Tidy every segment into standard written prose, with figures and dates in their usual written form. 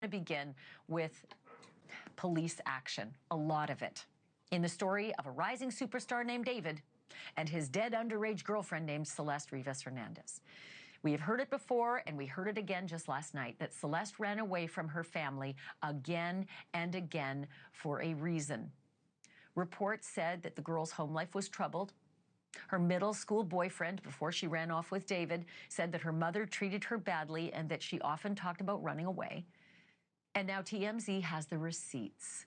To begin with police action, a lot of it, in the story of a rising superstar named David and his dead underage girlfriend named Celeste Rivas Hernandez. We have heard it before, and we heard it again just last night, that Celeste ran away from her family again and again for a reason. Reports said that the girl's home life was troubled. Her middle school boyfriend, before she ran off with David, said that her mother treated her badly and that she often talked about running away. And now TMZ has the receipts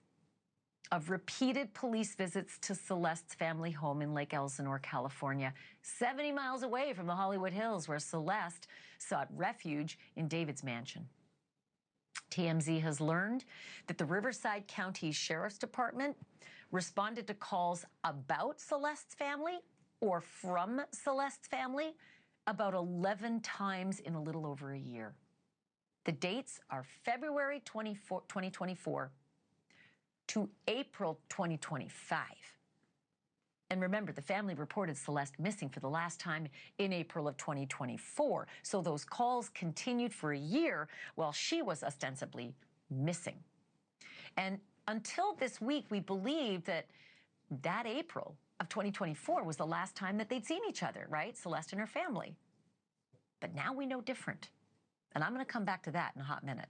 of repeated police visits to Celeste's family home in Lake Elsinore, California, 70 miles away from the Hollywood Hills, where Celeste sought refuge in David's mansion. TMZ has learned that the Riverside County Sheriff's Department responded to calls about Celeste's family or from Celeste's family about 11 times in a little over a year. The dates are February 2024 to April 2025. And remember, the family reported Celeste missing for the last time in April of 2024. So those calls continued for a year while she was ostensibly missing. And until this week, we believed that April of 2024 was the last time that they'd seen each other, right? Celeste and her family. But now we know different. And I'm going to come back to that in a hot minute.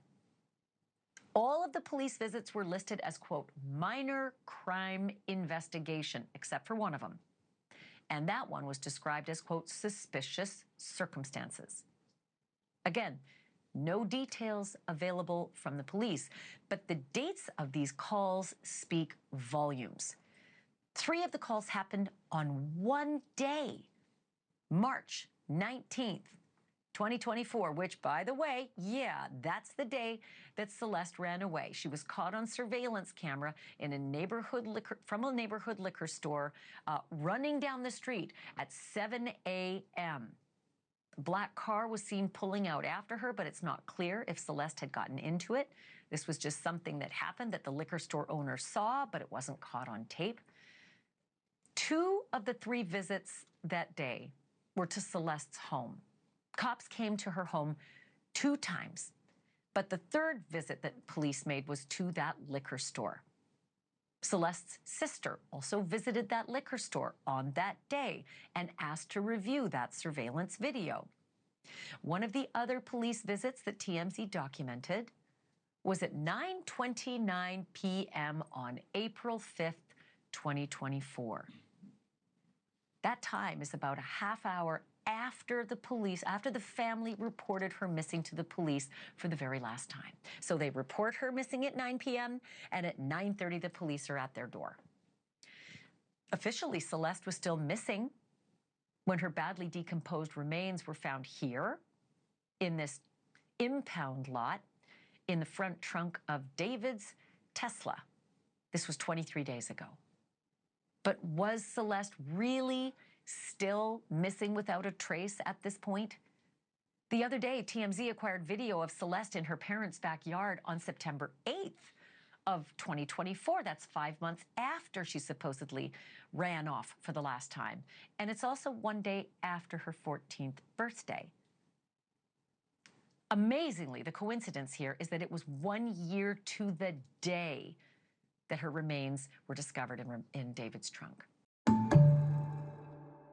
All of the police visits were listed as, quote, minor crime investigation, except for one of them. And that one was described as, quote, suspicious circumstances. Again, no details available from the police, but the dates of these calls speak volumes. 3 of the calls happened on one day, March 19th. 2024, which, by the way, yeah, that's the day that Celeste ran away. She was caught on surveillance camera in a neighborhood liquor store, running down the street at 7 a.m. A black car was seen pulling out after her, but it's not clear if Celeste had gotten into it. This was just something that happened that the liquor store owner saw, but it wasn't caught on tape. 2 of the 3 visits that day were to Celeste's home. Cops came to her home 2 times, but the 3rd visit that police made was to that liquor store. Celeste's sister also visited that liquor store on that day and asked to review that surveillance video. One of the other police visits that TMZ documented was at 9:29 p.m. on April 5th, 2024. That time is about a half hour after the family reported her missing to the police for the very last time. So they report her missing at 9 p.m. and at 9:30 the police are at their door. Officially, Celeste was still missing when her badly decomposed remains were found here in this impound lot in the front trunk of David's Tesla. This was 23 days ago. But was Celeste really still missing without a trace at this point? The other day, TMZ acquired video of Celeste in her parents' backyard on September 8th of 2024. That's 5 months after she supposedly ran off for the last time. And it's also 1 day after her 14th birthday. Amazingly, the coincidence here is that it was 1 year to the day that her remains were discovered in David's trunk.